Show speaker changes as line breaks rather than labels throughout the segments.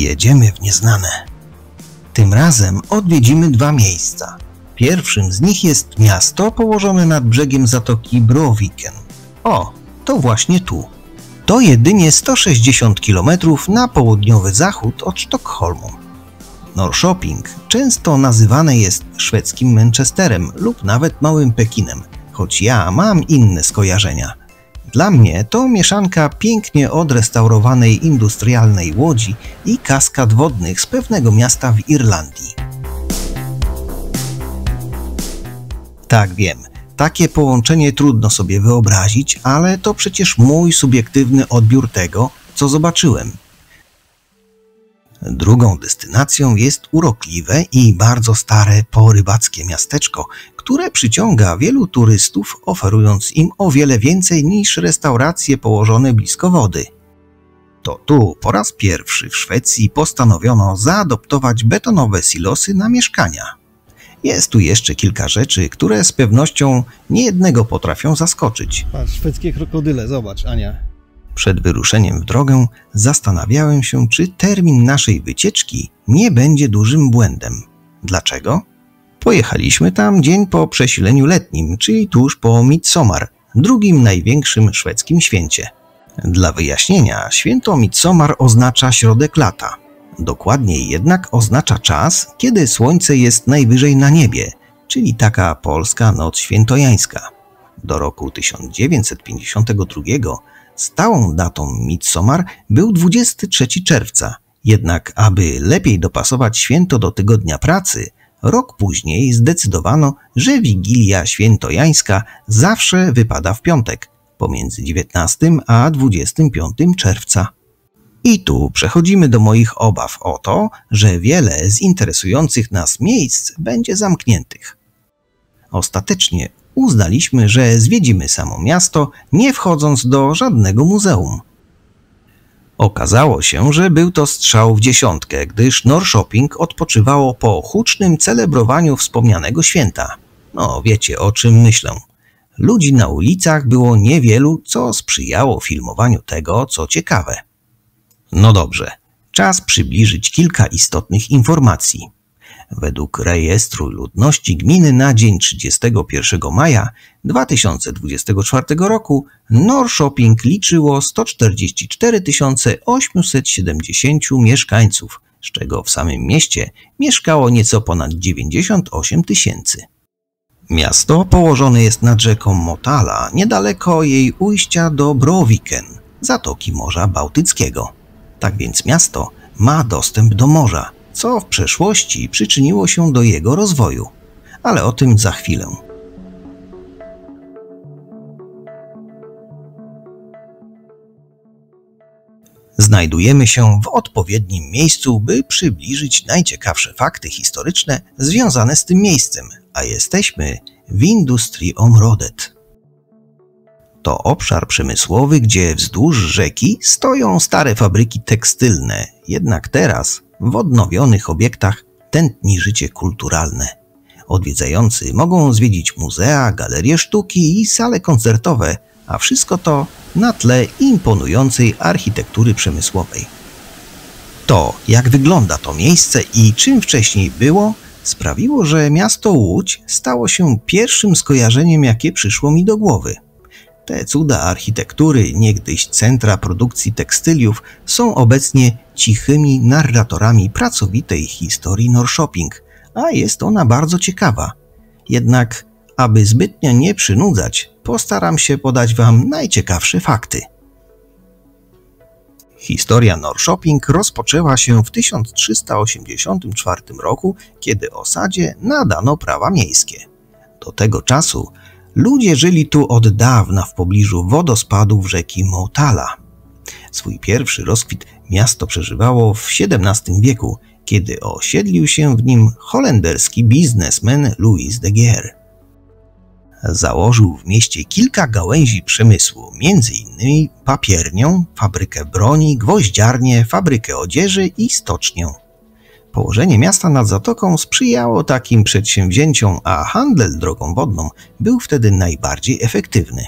Jedziemy w nieznane. Tym razem odwiedzimy dwa miejsca. Pierwszym z nich jest miasto położone nad brzegiem Zatoki Bråviken. O, to właśnie tu. To jedynie 160 km na południowy zachód od Sztokholmu. Norrköping często nazywane jest szwedzkim Manchesterem lub nawet Małym Pekinem, choć ja mam inne skojarzenia. Dla mnie to mieszanka pięknie odrestaurowanej industrialnej Łodzi i kaskad wodnych z pewnego miasta w Irlandii. Tak, wiem, takie połączenie trudno sobie wyobrazić, ale to przecież mój subiektywny odbiór tego, co zobaczyłem. Drugą destynacją jest urokliwe i bardzo stare porybackie miasteczko, które przyciąga wielu turystów, oferując im o wiele więcej niż restauracje położone blisko wody. To tu po raz pierwszy w Szwecji postanowiono zaadoptować betonowe silosy na mieszkania. Jest tu jeszcze kilka rzeczy, które z pewnością niejednego potrafią zaskoczyć.
Patrz, szwedzkie krokodyle, zobacz, Ania.
Przed wyruszeniem w drogę zastanawiałem się, czy termin naszej wycieczki nie będzie dużym błędem. Dlaczego? Pojechaliśmy tam dzień po przesileniu letnim, czyli tuż po Midsommar, drugim największym szwedzkim święcie. Dla wyjaśnienia, święto Midsommar oznacza środek lata. Dokładniej jednak oznacza czas, kiedy słońce jest najwyżej na niebie, czyli taka polska noc świętojańska. Do roku 1952 stałą datą Midsommar był 23 czerwca, jednak aby lepiej dopasować święto do tygodnia pracy, rok później zdecydowano, że Wigilia Świętojańska zawsze wypada w piątek, pomiędzy 19 a 25 czerwca. I tu przechodzimy do moich obaw o to, że wiele z interesujących nas miejsc będzie zamkniętych. Ostatecznie uznaliśmy, że zwiedzimy samo miasto, nie wchodząc do żadnego muzeum. Okazało się, że był to strzał w dziesiątkę, gdyż Norrköping odpoczywało po hucznym celebrowaniu wspomnianego święta. No, wiecie, o czym myślę. Ludzi na ulicach było niewielu, co sprzyjało filmowaniu tego, co ciekawe. No dobrze, czas przybliżyć kilka istotnych informacji. Według rejestru ludności gminy na dzień 31 maja 2024 roku Norrköping liczyło 144 870 mieszkańców, z czego w samym mieście mieszkało nieco ponad 98 tysięcy. Miasto położone jest nad rzeką Motala, niedaleko jej ujścia do Bråviken, zatoki Morza Bałtyckiego. Tak więc miasto ma dostęp do morza, co w przeszłości przyczyniło się do jego rozwoju. Ale o tym za chwilę. Znajdujemy się w odpowiednim miejscu, by przybliżyć najciekawsze fakty historyczne związane z tym miejscem, a jesteśmy w Industriområdet. To obszar przemysłowy, gdzie wzdłuż rzeki stoją stare fabryki tekstylne, jednak teraz w odnowionych obiektach tętni życie kulturalne. Odwiedzający mogą zwiedzić muzea, galerie sztuki i sale koncertowe, a wszystko to na tle imponującej architektury przemysłowej. To, jak wygląda to miejsce i czym wcześniej było, sprawiło, że miasto Łódź stało się pierwszym skojarzeniem, jakie przyszło mi do głowy. Te cuda architektury, niegdyś centra produkcji tekstyliów, są obecnie cichymi narratorami pracowitej historii Norrköping, a jest ona bardzo ciekawa. Jednak, aby zbytnio nie przynudzać, postaram się podać Wam najciekawsze fakty. Historia Norrköping rozpoczęła się w 1384 roku, kiedy osadzie nadano prawa miejskie. Do tego czasu ludzie żyli tu od dawna w pobliżu wodospadów rzeki Motala. Swój pierwszy rozkwit miasto przeżywało w XVII wieku, kiedy osiedlił się w nim holenderski biznesmen Louis de Geer. Założył w mieście kilka gałęzi przemysłu, m.in. papiernię, fabrykę broni, gwoździarnię, fabrykę odzieży i stocznię. Położenie miasta nad zatoką sprzyjało takim przedsięwzięciom, a handel drogą wodną był wtedy najbardziej efektywny.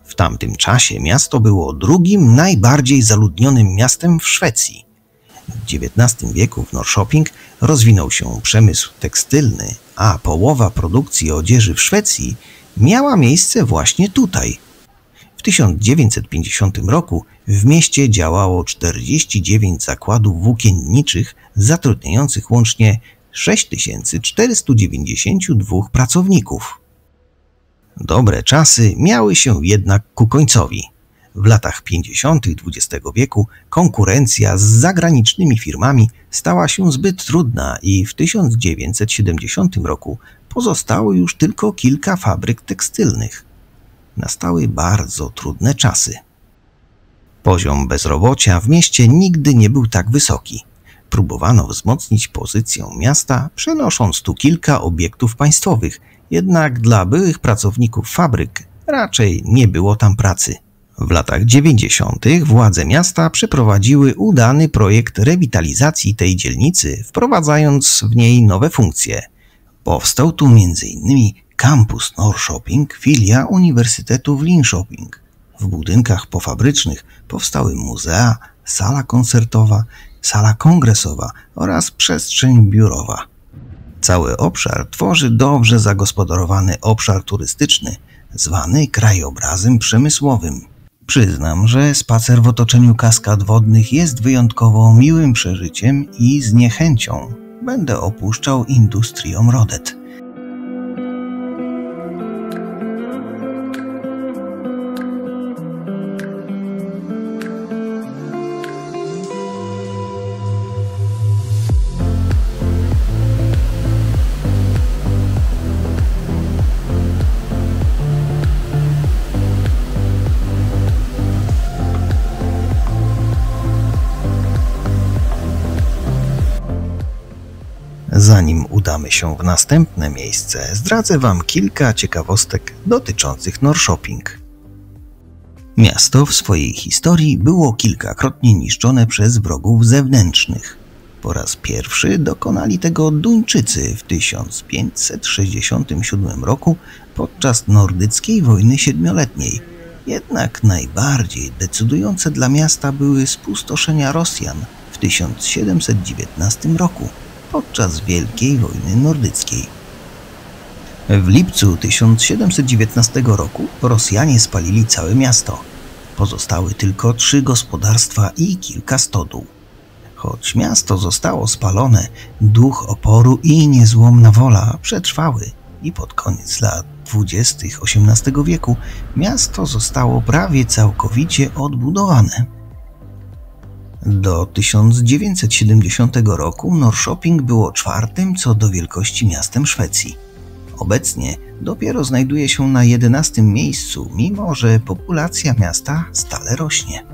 W W tamtym czasie miasto było drugim najbardziej zaludnionym miastem w Szwecji. W XIX wieku w Norrköping rozwinął się przemysł tekstylny, a połowa produkcji odzieży w Szwecji miała miejsce właśnie tutaj. W 1950 roku w mieście działało 49 zakładów włókienniczych zatrudniających łącznie 6492 pracowników. Dobre czasy miały się jednak ku końcowi. W latach 50. XX wieku konkurencja z zagranicznymi firmami stała się zbyt trudna i w 1970 roku pozostało już tylko kilka fabryk tekstylnych. Nastały bardzo trudne czasy. Poziom bezrobocia w mieście nigdy nie był tak wysoki. Próbowano wzmocnić pozycję miasta, przenosząc tu kilka obiektów państwowych, jednak dla byłych pracowników fabryk raczej nie było tam pracy. W latach 90. władze miasta przeprowadziły udany projekt rewitalizacji tej dzielnicy, wprowadzając w niej nowe funkcje. Powstał tu m.in. kampus Norrköping, filia Uniwersytetu w Linköping. W budynkach pofabrycznych powstały muzea, sala koncertowa, sala kongresowa oraz przestrzeń biurowa. Cały obszar tworzy dobrze zagospodarowany obszar turystyczny, zwany krajobrazem przemysłowym. Przyznam, że spacer w otoczeniu kaskad wodnych jest wyjątkowo miłym przeżyciem i z niechęcią będę opuszczał Industrium Rodet. Zanim udamy się w następne miejsce, zdradzę Wam kilka ciekawostek dotyczących Norrköping. Miasto w swojej historii było kilkakrotnie niszczone przez wrogów zewnętrznych. Po raz pierwszy dokonali tego Duńczycy w 1567 roku podczas nordyckiej wojny siedmioletniej. Jednak najbardziej decydujące dla miasta były spustoszenia Rosjan w 1719 roku. Podczas Wielkiej Wojny Nordyckiej. W lipcu 1719 roku Rosjanie spalili całe miasto. Pozostały tylko 3 gospodarstwa i kilka stodół. Choć miasto zostało spalone, duch oporu i niezłomna wola przetrwały i pod koniec lat 20. XVIII wieku miasto zostało prawie całkowicie odbudowane. Do 1970 roku Norrköping było 4. co do wielkości miastem Szwecji. Obecnie dopiero znajduje się na 11. miejscu, mimo że populacja miasta stale rośnie.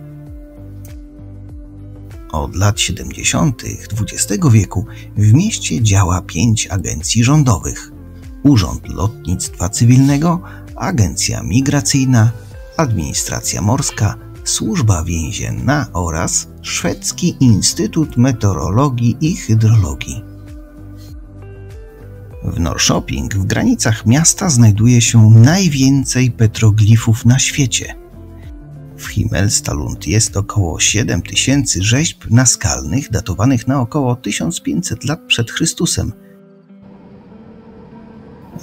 Od lat 70. XX wieku w mieście działa 5 agencji rządowych: Urząd Lotnictwa Cywilnego, Agencja Migracyjna, Administracja Morska, Służba Więzienna oraz Szwedzki Instytut Meteorologii i Hydrologii. W Norrköping w granicach miasta znajduje się najwięcej petroglifów na świecie. W Himmelstalund jest około 7000 rzeźb naskalnych datowanych na około 1500 lat przed Chrystusem.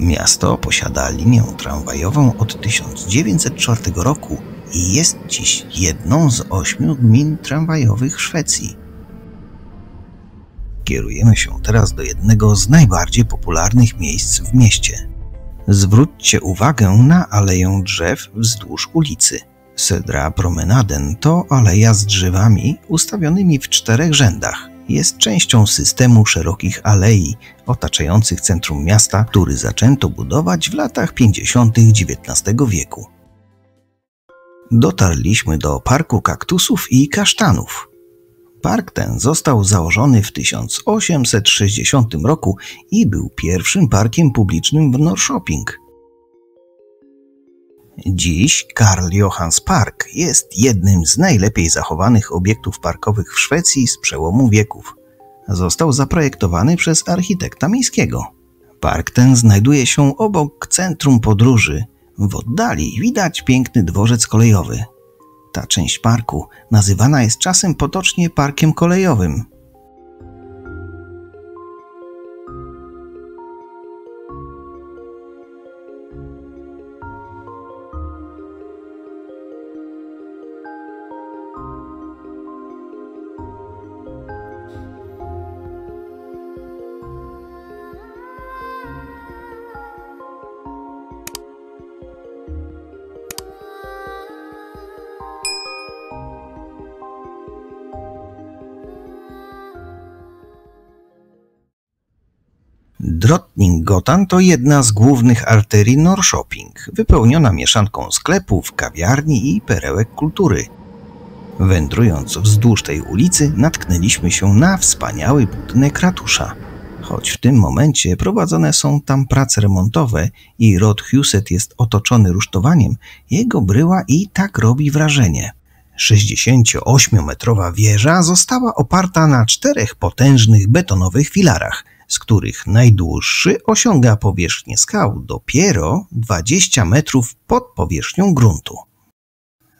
Miasto posiada linię tramwajową od 1904 roku i jest dziś jedną z 8 gmin tramwajowych Szwecji. Kierujemy się teraz do jednego z najbardziej popularnych miejsc w mieście. Zwróćcie uwagę na aleję drzew wzdłuż ulicy. Södra Promenaden to aleja z drzewami ustawionymi w 4 rzędach. Jest częścią systemu szerokich alei otaczających centrum miasta, który zaczęto budować w latach 50. XIX wieku. Dotarliśmy do Parku Kaktusów i Kasztanów. Park ten został założony w 1860 roku i był pierwszym parkiem publicznym w Norrköping. Dziś Karl Johans Park jest jednym z najlepiej zachowanych obiektów parkowych w Szwecji z przełomu wieków. Został zaprojektowany przez architekta miejskiego. Park ten znajduje się obok centrum podróży, W oddali widać piękny dworzec kolejowy. Ta część parku nazywana jest czasem potocznie parkiem kolejowym. Drottninggatan to jedna z głównych arterii Norrköping, wypełniona mieszanką sklepów, kawiarni i perełek kultury. Wędrując wzdłuż tej ulicy, natknęliśmy się na wspaniały budynek ratusza. Choć w tym momencie prowadzone są tam prace remontowe i Rådhuset jest otoczony rusztowaniem, jego bryła i tak robi wrażenie. 68-metrowa wieża została oparta na 4 potężnych betonowych filarach, z których najdłuższy osiąga powierzchnię skał dopiero 20 metrów pod powierzchnią gruntu.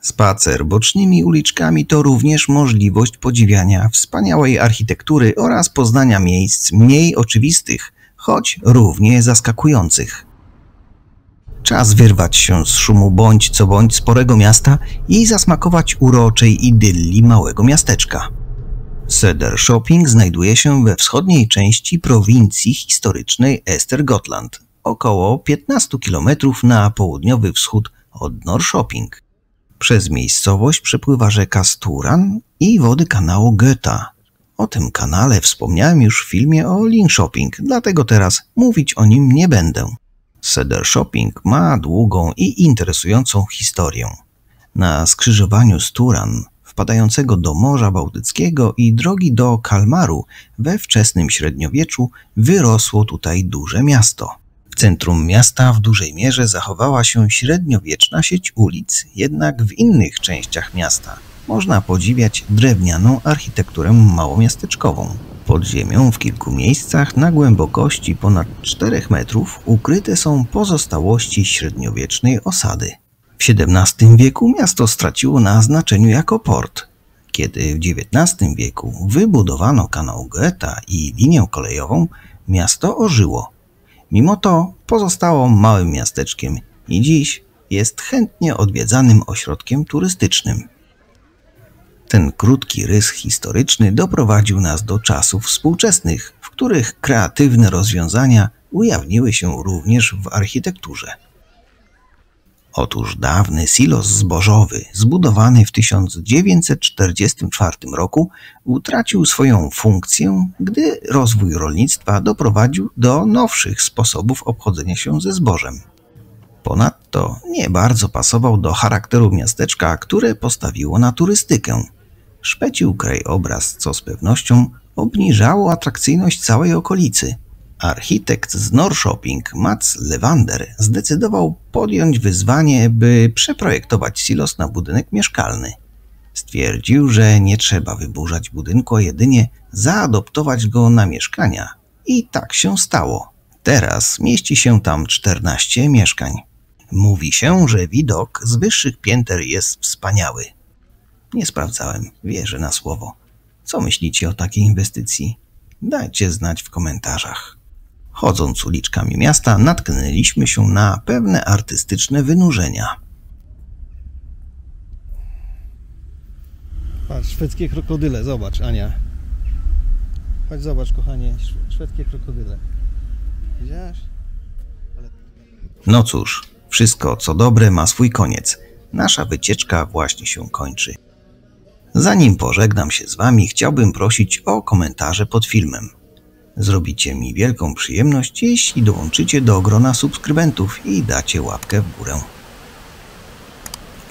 Spacer bocznymi uliczkami to również możliwość podziwiania wspaniałej architektury oraz poznania miejsc mniej oczywistych, choć równie zaskakujących. Czas wyrwać się z szumu bądź co bądź sporego miasta i zasmakować uroczej idylli małego miasteczka. Söderköping znajduje się we wschodniej części prowincji historycznej Östergötland, około 15 km na południowy wschód od Norrköping. Przez miejscowość przepływa rzeka Sturan i wody kanału Göta. O tym kanale wspomniałem już w filmie o Linköping, dlatego teraz mówić o nim nie będę. Söderköping ma długą i interesującą historię. Na skrzyżowaniu Sturan, wpadającego do Morza Bałtyckiego i drogi do Kalmaru we wczesnym średniowieczu, wyrosło tutaj duże miasto. W centrum miasta w dużej mierze zachowała się średniowieczna sieć ulic, jednak w innych częściach miasta można podziwiać drewnianą architekturę małomiasteczkową. Pod ziemią w kilku miejscach na głębokości ponad 4 metrów ukryte są pozostałości średniowiecznej osady. W XVII wieku miasto straciło na znaczeniu jako port. Kiedy w XIX wieku wybudowano kanał Göta i linię kolejową, miasto ożyło. Mimo to pozostało małym miasteczkiem i dziś jest chętnie odwiedzanym ośrodkiem turystycznym. Ten krótki rys historyczny doprowadził nas do czasów współczesnych, w których kreatywne rozwiązania ujawniły się również w architekturze. Otóż dawny silos zbożowy, zbudowany w 1944 roku, utracił swoją funkcję, gdy rozwój rolnictwa doprowadził do nowszych sposobów obchodzenia się ze zbożem. Ponadto nie bardzo pasował do charakteru miasteczka, które postawiło na turystykę. Szpecił krajobraz, co z pewnością obniżało atrakcyjność całej okolicy. Architekt z Norrköping, Mats Levander, zdecydował podjąć wyzwanie, by przeprojektować silos na budynek mieszkalny. Stwierdził, że nie trzeba wyburzać budynku, a jedynie zaadoptować go na mieszkania. I tak się stało. Teraz mieści się tam 14 mieszkań. Mówi się, że widok z wyższych pięter jest wspaniały. Nie sprawdzałem, wierzę na słowo. Co myślicie o takiej inwestycji? Dajcie znać w komentarzach. Chodząc uliczkami miasta, natknęliśmy się na pewne artystyczne wynurzenia.
Patrz, szwedzkie krokodyle, zobacz, Ania. Chodź, zobacz, kochanie, szwedzkie krokodyle. Widziałaś?
No cóż, wszystko co dobre ma swój koniec. Nasza wycieczka właśnie się kończy. Zanim pożegnam się z Wami, chciałbym prosić o komentarze pod filmem. Zrobicie mi wielką przyjemność, jeśli dołączycie do grona subskrybentów i dacie łapkę w górę.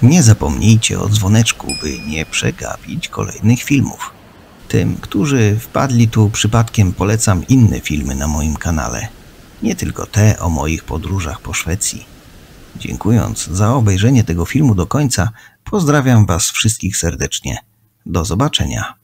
Nie zapomnijcie o dzwoneczku, by nie przegapić kolejnych filmów. Tym, którzy wpadli tu przypadkiem, polecam inne filmy na moim kanale. Nie tylko te o moich podróżach po Szwecji. Dziękując za obejrzenie tego filmu do końca, pozdrawiam Was wszystkich serdecznie. Do zobaczenia.